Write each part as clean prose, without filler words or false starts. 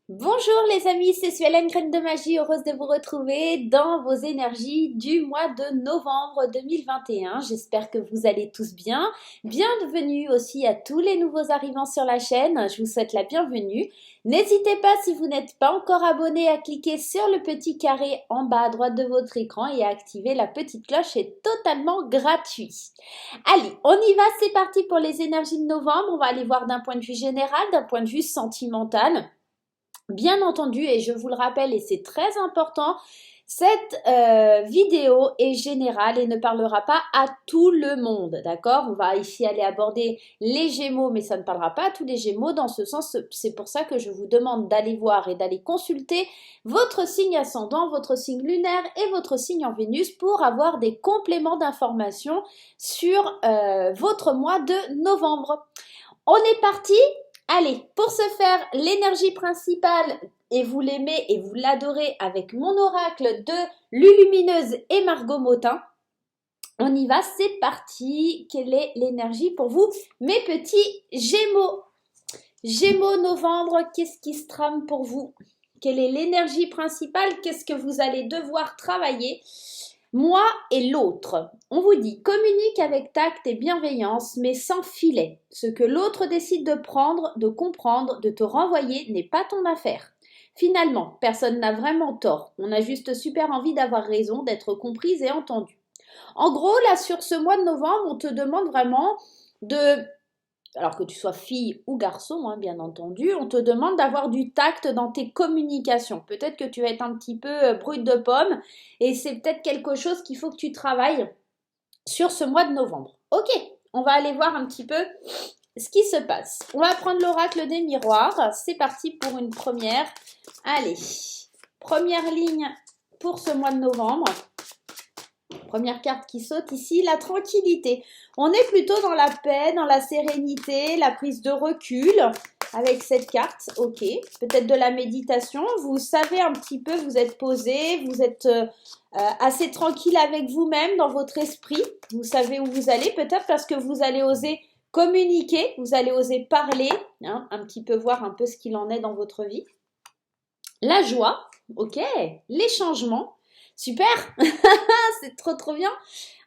Bonjour les amis, c'est Suelen, Graine de Magie, heureuse de vous retrouver dans vos énergies du mois de novembre 2021. J'espère que vous allez tous bien. Bienvenue aussi à tous les nouveaux arrivants sur la chaîne, je vous souhaite la bienvenue. N'hésitez pas, si vous n'êtes pas encore abonné, à cliquer sur le petit carré en bas à droite de votre écran et à activer la petite cloche, c'est totalement gratuit. Allez, on y va, c'est parti pour les énergies de novembre. On va aller voir d'un point de vue général, d'un point de vue sentimental. Bien entendu, et je vous le rappelle, et c'est très important, cette vidéo est générale et ne parlera pas à tout le monde, d'accord? On va ici aller aborder les Gémeaux, mais ça ne parlera pas à tous les Gémeaux. Dans ce sens, c'est pour ça que je vous demande d'aller voir et d'aller consulter votre signe ascendant, votre signe lunaire et votre signe en Vénus pour avoir des compléments d'informations sur votre mois de novembre. On est parti. Allez, pour ce faire, l'énergie principale, et vous l'aimez et vous l'adorez avec mon oracle de Lulumineuse et Margot Motin. On y va, c'est parti. Quelle est l'énergie pour vous, mes petits Gémeaux? Gémeaux novembre, qu'est-ce qui se trame pour vous? Quelle est l'énergie principale? Qu'est-ce que vous allez devoir travailler? Moi et l'autre. On vous dit, communique avec tact et bienveillance, mais sans filet. Ce que l'autre décide de prendre, de comprendre, de te renvoyer n'est pas ton affaire. Finalement, personne n'a vraiment tort. On a juste super envie d'avoir raison, d'être comprise et entendue. En gros, là, sur ce mois de novembre, on te demande vraiment de, alors que tu sois fille ou garçon, hein, bien entendu, on te demande d'avoir du tact dans tes communications. Peut-être que tu vas être un petit peu brute de pomme et c'est peut-être quelque chose qu'il faut que tu travailles sur ce mois de novembre. Ok, on va aller voir un petit peu ce qui se passe. On va prendre l'oracle des miroirs. C'est parti pour une première. Allez, première ligne pour ce mois de novembre. Première carte qui saute ici, la tranquillité. On est plutôt dans la paix, dans la sérénité, la prise de recul avec cette carte. Ok, peut-être de la méditation. Vous savez un petit peu, vous êtes posé, vous êtes assez tranquille avec vous-même dans votre esprit. Vous savez où vous allez, peut-être parce que vous allez oser communiquer, vous allez oser parler, hein, un petit peu voir un peu ce qu'il en est dans votre vie. La joie, ok, les changements. Super, c'est trop bien.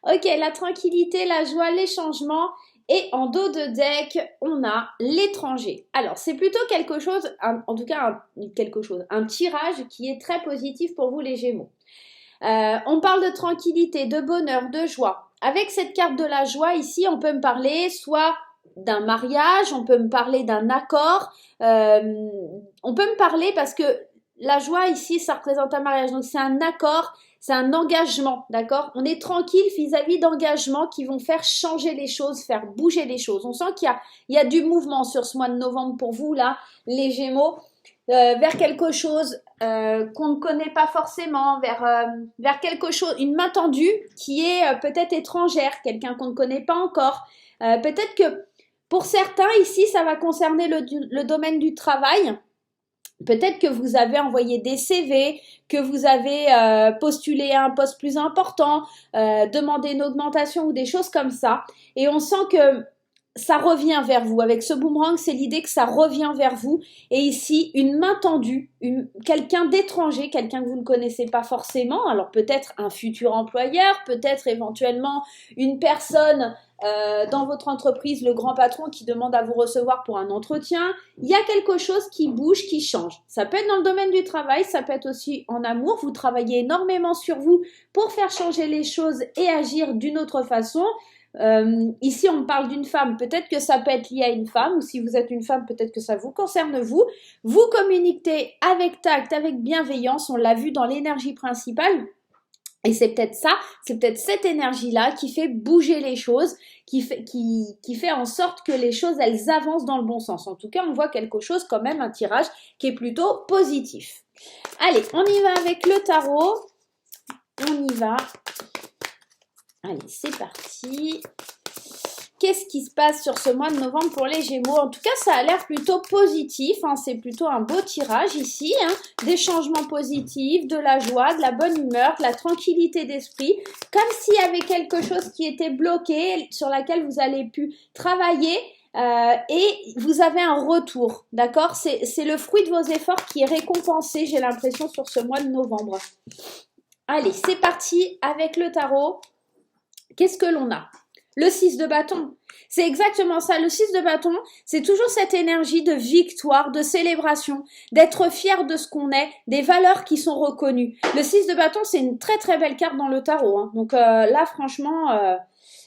Ok, la tranquillité, la joie, les changements. Et en dos de deck, on a l'étranger. Alors, c'est plutôt quelque chose, en tout cas un tirage qui est très positif pour vous les Gémeaux. On parle de tranquillité, de bonheur, de joie. Avec cette carte de la joie ici, on peut me parler soit d'un mariage, on peut me parler d'un accord, on peut me parler parce que la joie ici, ça représente un mariage, donc c'est un accord, c'est un engagement, d'accord? On est tranquille vis-à-vis d'engagements qui vont faire changer les choses, faire bouger les choses. On sent qu'il y a du mouvement sur ce mois de novembre pour vous, là, les Gémeaux, vers quelque chose qu'on ne connaît pas forcément, vers quelque chose, une main tendue qui est peut-être étrangère, quelqu'un qu'on ne connaît pas encore. Peut-être que pour certains ici, ça va concerner le domaine du travail. Peut-être que vous avez envoyé des CV, que vous avez postulé à un poste plus important, demandé une augmentation ou des choses comme ça. Et on sent que ça revient vers vous. Avec ce boomerang, c'est l'idée que ça revient vers vous. Et ici, une main tendue, quelqu'un d'étranger, quelqu'un que vous ne connaissez pas forcément. Alors peut-être un futur employeur, peut-être éventuellement une personne dans votre entreprise, le grand patron qui demande à vous recevoir pour un entretien. Il y a quelque chose qui bouge, qui change. Ça peut être dans le domaine du travail, ça peut être aussi en amour. Vous travaillez énormément sur vous pour faire changer les choses et agir d'une autre façon. Ici, on parle d'une femme, peut-être que ça peut être lié à une femme, ou si vous êtes une femme, peut-être que ça vous concerne vous. Vous communiquez avec tact, avec bienveillance, on l'a vu dans l'énergie principale. Et c'est peut-être ça, c'est peut-être cette énergie-là qui fait bouger les choses, qui fait en sorte que les choses, elles avancent dans le bon sens. En tout cas, on voit quelque chose, quand même, un tirage qui est plutôt positif. Allez, on y va avec le tarot. On y va. Allez, c'est parti. Qu'est-ce qui se passe sur ce mois de novembre pour les Gémeaux? En tout cas, ça a l'air plutôt positif, hein, c'est plutôt un beau tirage ici, hein, des changements positifs, de la joie, de la bonne humeur, de la tranquillité d'esprit, comme s'il y avait quelque chose qui était bloqué, sur laquelle vous avez pu travailler, et vous avez un retour, d'accord? C'est le fruit de vos efforts qui est récompensé, j'ai l'impression, sur ce mois de novembre. Allez, c'est parti avec le tarot. Qu'est-ce que l'on a? Le 6 de bâton. C'est exactement ça. Le 6 de bâton, c'est toujours cette énergie de victoire, de célébration, d'être fier de ce qu'on est, des valeurs qui sont reconnues. Le 6 de bâton, c'est une très très belle carte dans le tarot, hein. Donc là, franchement,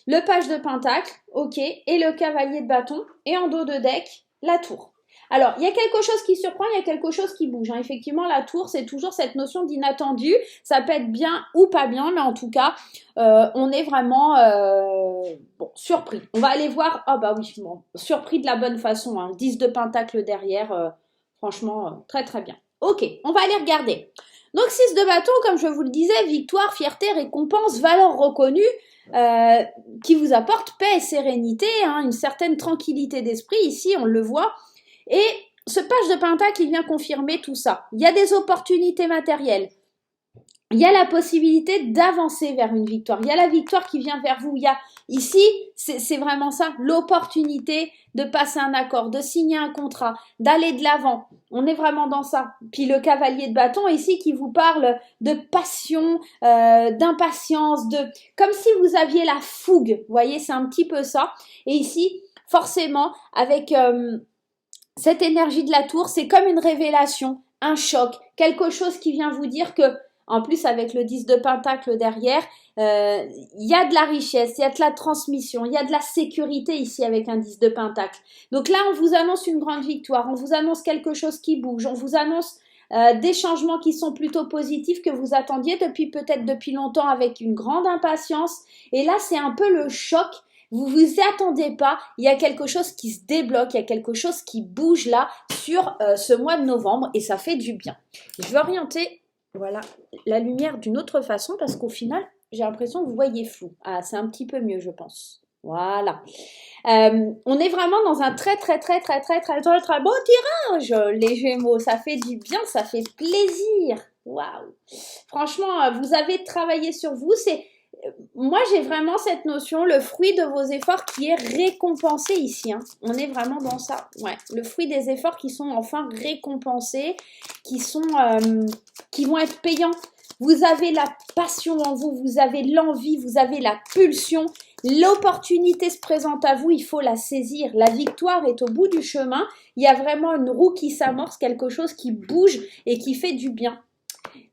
le page de pentacle, ok, et le cavalier de bâton, et en dos de deck, la tour. Alors, il y a quelque chose qui surprend, il y a quelque chose qui bouge, hein. Effectivement, la tour, c'est toujours cette notion d'inattendu. Ça peut être bien ou pas bien, mais en tout cas, on est vraiment bon, surpris. On va aller voir. Ah bah oui, bon, surpris de la bonne façon, hein. 10 de pentacle derrière, franchement, très très bien. Ok, on va aller regarder. Donc 6 de bâton, comme je vous le disais, victoire, fierté, récompense, valeur reconnue, qui vous apporte paix et sérénité, hein, une certaine tranquillité d'esprit. Ici, on le voit. Et ce page de pentacle, il vient confirmer tout ça. Il y a des opportunités matérielles. Il y a la possibilité d'avancer vers une victoire. Il y a la victoire qui vient vers vous. Il y a ici, c'est vraiment ça, l'opportunité de passer un accord, de signer un contrat, d'aller de l'avant. On est vraiment dans ça. Puis le cavalier de bâton ici qui vous parle de passion, d'impatience, comme si vous aviez la fougue. Vous voyez, c'est un petit peu ça. Et ici, forcément, avec cette énergie de la tour, c'est comme une révélation, un choc, quelque chose qui vient vous dire que, en plus avec le 10 de pentacle derrière, il y a de la richesse, il y a de la transmission, il y a de la sécurité ici avec un 10 de pentacle. Donc là, on vous annonce une grande victoire, on vous annonce quelque chose qui bouge, on vous annonce des changements qui sont plutôt positifs que vous attendiez peut-être depuis longtemps avec une grande impatience. Et là, c'est un peu le choc. Vous vous y attendez pas, il y a quelque chose qui se débloque, il y a quelque chose qui bouge là sur ce mois de novembre et ça fait du bien. Je vais orienter voilà, la lumière d'une autre façon parce qu'au final, j'ai l'impression que vous voyez flou. Ah, c'est un petit peu mieux, je pense. Voilà. On est vraiment dans un très beau tirage, les Gémeaux. Ça fait du bien, ça fait plaisir. Waouh. Franchement, vous avez travaillé sur vous. Moi, j'ai vraiment cette notion, le fruit de vos efforts qui est récompensé ici, hein. On est vraiment dans ça. Ouais, le fruit des efforts qui sont enfin récompensés, qui vont être payants. Vous avez la passion en vous, vous avez l'envie, vous avez la pulsion. L'opportunité se présente à vous, il faut la saisir. La victoire est au bout du chemin. Il y a vraiment une roue qui s'amorce, quelque chose qui bouge et qui fait du bien.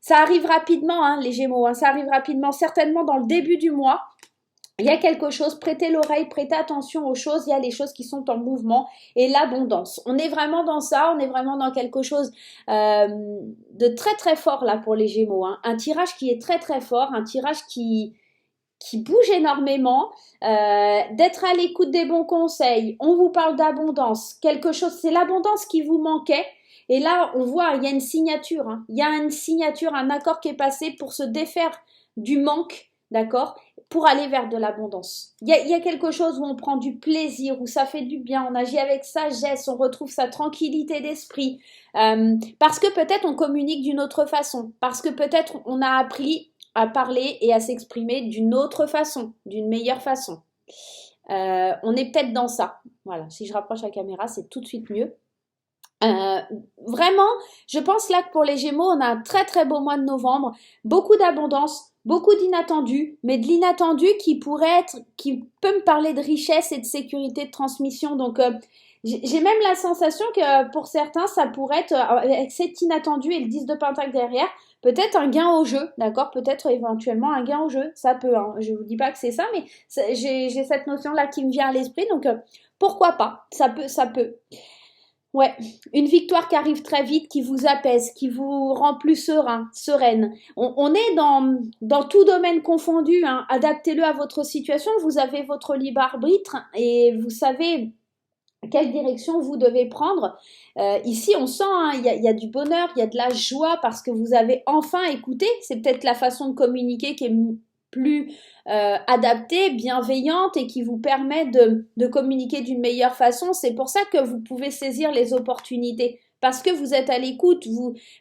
Ça arrive rapidement, hein, les Gémeaux, hein, ça arrive rapidement, certainement dans le début du mois. Il y a quelque chose, prêtez l'oreille, prêtez attention aux choses, il y a les choses qui sont en mouvement et l'abondance. On est vraiment dans ça, on est vraiment dans quelque chose de très fort là pour les Gémeaux, hein. Un tirage qui est très fort, un tirage qui bouge énormément, d'être à l'écoute des bons conseils. On vous parle d'abondance, quelque chose, c'est l'abondance qui vous manquait. Et là, on voit, il y a une signature, hein. Il y a une signature, un accord qui est passé pour se défaire du manque, d'accord, pour aller vers de l'abondance. Il y a quelque chose où on prend du plaisir, où ça fait du bien, on agit avec sagesse, on retrouve sa tranquillité d'esprit, parce que peut-être on communique d'une autre façon, parce que peut-être on a appris à parler et à s'exprimer d'une autre façon, d'une meilleure façon. On est peut-être dans ça. Voilà, si je rapproche la caméra, c'est tout de suite mieux. Vraiment, je pense là que pour les Gémeaux, on a un très beau mois de novembre, beaucoup d'abondance, beaucoup d'inattendu, mais de l'inattendu qui peut me parler de richesse et de sécurité de transmission. Donc, j'ai même la sensation que pour certains, ça pourrait être, avec cet inattendu et le 10 de pentacle derrière, peut-être un gain au jeu, d'accord? Peut-être éventuellement un gain au jeu, ça peut, hein. Je vous dis pas que c'est ça, mais j'ai cette notion-là qui me vient à l'esprit, donc pourquoi pas? Ça peut. Ouais, une victoire qui arrive très vite, qui vous apaise, qui vous rend plus sereine. On est dans tout domaine confondu, hein. Adaptez-le à votre situation, vous avez votre libre arbitre et vous savez quelle direction vous devez prendre. Ici, on sent, hein, il y a du bonheur, il y a de la joie parce que vous avez enfin écouté. C'est peut-être la façon de communiquer qui est plus adaptée, bienveillante et qui vous permet de communiquer d'une meilleure façon. C'est pour ça que vous pouvez saisir les opportunités parce que vous êtes à l'écoute.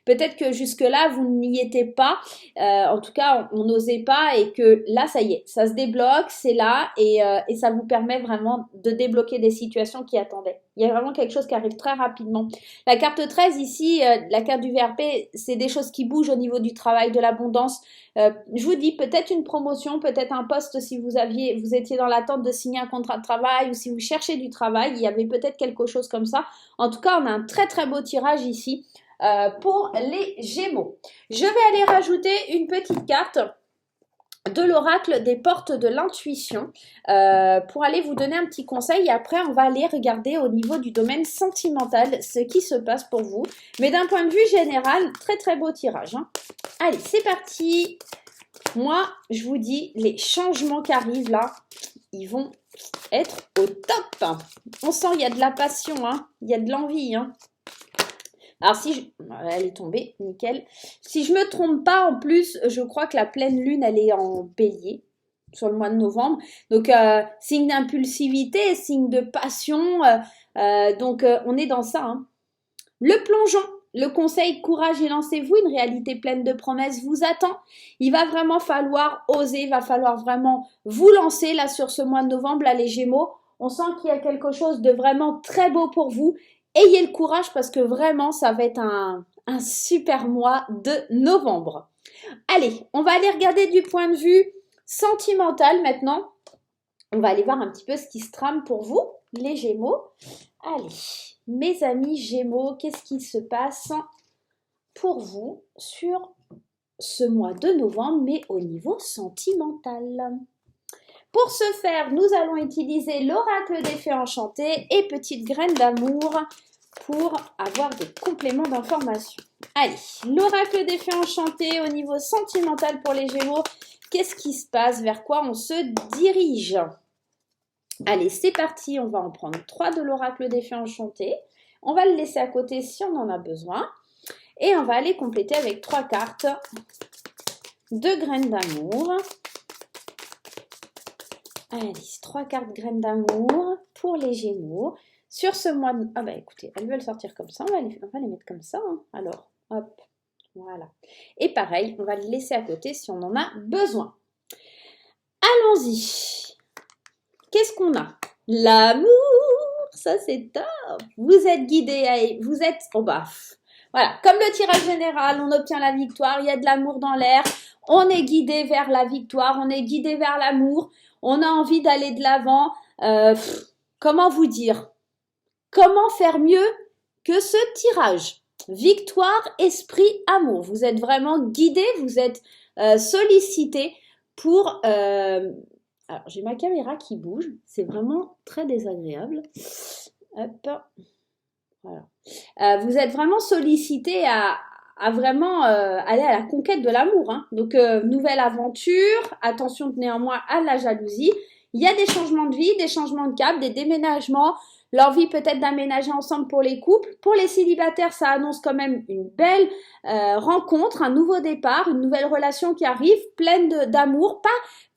Peut-être que jusque-là, vous n'y étiez pas. En tout cas, on n'osait pas et que là, ça y est, ça se débloque, c'est là et ça vous permet vraiment de débloquer des situations qui attendaient. Il y a vraiment quelque chose qui arrive très rapidement. La carte 13 ici, la carte du VRP, c'est des choses qui bougent au niveau du travail, de l'abondance. Je vous dis peut-être une promotion, peut-être un poste si vous étiez dans l'attente de signer un contrat de travail ou si vous cherchez du travail, il y avait peut-être quelque chose comme ça. En tout cas, on a un très très beau tirage ici pour les Gémeaux. Je vais aller rajouter une petite carte de l'oracle des portes de l'intuition pour aller vous donner un petit conseil et après on va aller regarder au niveau du domaine sentimental ce qui se passe pour vous, mais d'un point de vue général, très très beau tirage, hein. Allez, c'est parti. Moi, je vous dis, les changements qui arrivent là, ils vont être au top. On sent, il y a de la passion, hein. Il y a de l'envie, hein. Alors elle est tombée, nickel. Si je me trompe pas, en plus, je crois que la pleine lune, elle est en bélier sur le mois de novembre. Donc, signe d'impulsivité, signe de passion. Donc, on est dans ça, hein. Le plongeon, le conseil, courage et lancez-vous. Une réalité pleine de promesses vous attend. Il va vraiment falloir oser, il va falloir vraiment vous lancer là sur ce mois de novembre, là les Gémeaux. On sent qu'il y a quelque chose de vraiment très beau pour vous. Ayez le courage parce que vraiment, ça va être un super mois de novembre. Allez, on va aller regarder du point de vue sentimental maintenant. On va aller voir un petit peu ce qui se trame pour vous, les Gémeaux. Allez, mes amis Gémeaux, qu'est-ce qui se passe pour vous sur ce mois de novembre, mais au niveau sentimental? Pour ce faire, nous allons utiliser l'oracle des fées enchantées et petite graine d'amour pour avoir des compléments d'information. Allez, l'oracle des fées enchantées au niveau sentimental pour les Gémeaux. Qu'est-ce qui se passe? Vers quoi on se dirige? Allez, c'est parti. On va en prendre 3 de l'oracle des fées enchantées. On va le laisser à côté si on en a besoin. Et on va aller compléter avec 3 cartes de graines d'amour. Allez, 3 cartes graines d'amour pour les Gémeaux. Sur ce mois de... Ah bah écoutez, elles veulent sortir comme ça, on va les mettre comme ça, hein. Alors, hop, voilà. Et pareil, on va le laisser à côté si on en a besoin. Allons-y. Qu'est-ce qu'on a? L'amour, ça c'est top. Vous êtes guidé, vous êtes... Oh bah, voilà, comme le tirage général, on obtient la victoire, il y a de l'amour dans l'air, on est guidé vers la victoire, on est guidé vers l'amour, on a envie d'aller de l'avant. Comment vous dire? Comment faire mieux que ce tirage? Victoire, esprit, amour. Vous êtes vraiment guidé, vous êtes sollicité pour... Alors, j'ai ma caméra qui bouge. C'est vraiment très désagréable. Hop. Voilà. Vous êtes vraiment sollicité à vraiment aller à la conquête de l'amour, hein. Donc, nouvelle aventure. Attention néanmoins à la jalousie. Il y a des changements de vie, des changements de cap, des déménagements. L'envie peut-être d'aménager ensemble pour les couples. Pour les célibataires, ça annonce quand même une belle rencontre, un nouveau départ, une nouvelle relation qui arrive, pleine d'amour.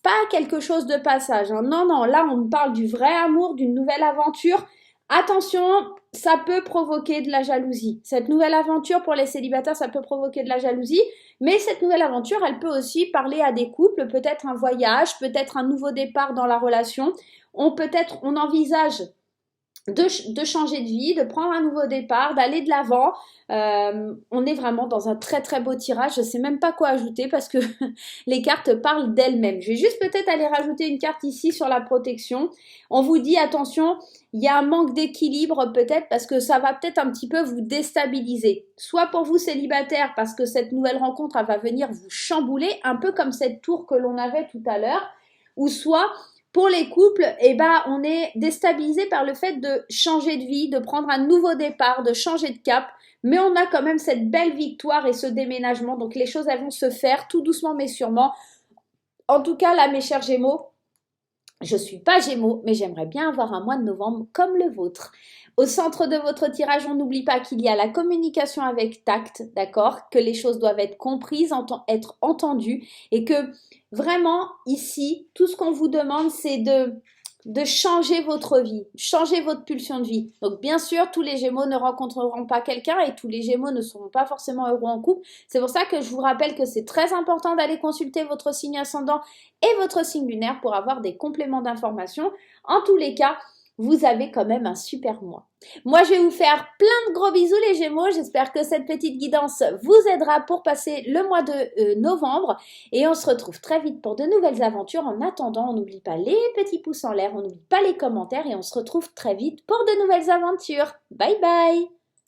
Pas quelque chose de passage, hein. Non, non, là on parle du vrai amour, d'une nouvelle aventure. Attention, ça peut provoquer de la jalousie. Cette nouvelle aventure pour les célibataires, ça peut provoquer de la jalousie. Mais cette nouvelle aventure, elle peut aussi parler à des couples, peut-être un voyage, peut-être un nouveau départ dans la relation. On envisage de changer de vie, de prendre un nouveau départ, d'aller de l'avant. On est vraiment dans un très très beau tirage. Je ne sais même pas quoi ajouter parce que les cartes parlent d'elles-mêmes. Je vais juste peut-être aller rajouter une carte ici sur la protection. On vous dit attention, il y a un manque d'équilibre peut-être parce que ça va peut-être un petit peu vous déstabiliser. Soit pour vous célibataires parce que cette nouvelle rencontre elle va venir vous chambouler, un peu comme cette tour que l'on avait tout à l'heure, ou soit... Pour les couples, on est déstabilisé par le fait de changer de vie, de prendre un nouveau départ, de changer de cap. Mais on a quand même cette belle victoire et ce déménagement. Donc les choses, elles vont se faire tout doucement mais sûrement. En tout cas, là, mes chers Gémeaux, je ne suis pas Gémeaux, mais j'aimerais bien avoir un mois de novembre comme le vôtre. Au centre de votre tirage, on n'oublie pas qu'il y a la communication avec tact, d'accord? Que les choses doivent être comprises, être entendues et que vraiment, ici, tout ce qu'on vous demande, c'est de de changer votre vie, changer votre pulsion de vie. Donc bien sûr, tous les Gémeaux ne rencontreront pas quelqu'un et tous les Gémeaux ne seront pas forcément heureux en couple. C'est pour ça que je vous rappelle que c'est très important d'aller consulter votre signe ascendant et votre signe lunaire pour avoir des compléments d'informations. En tous les cas, vous avez quand même un super mois. Moi, je vais vous faire plein de gros bisous les Gémeaux. J'espère que cette petite guidance vous aidera pour passer le mois de novembre. Et on se retrouve très vite pour de nouvelles aventures. En attendant, on n'oublie pas les petits pouces en l'air, on n'oublie pas les commentaires et on se retrouve très vite pour de nouvelles aventures. Bye bye!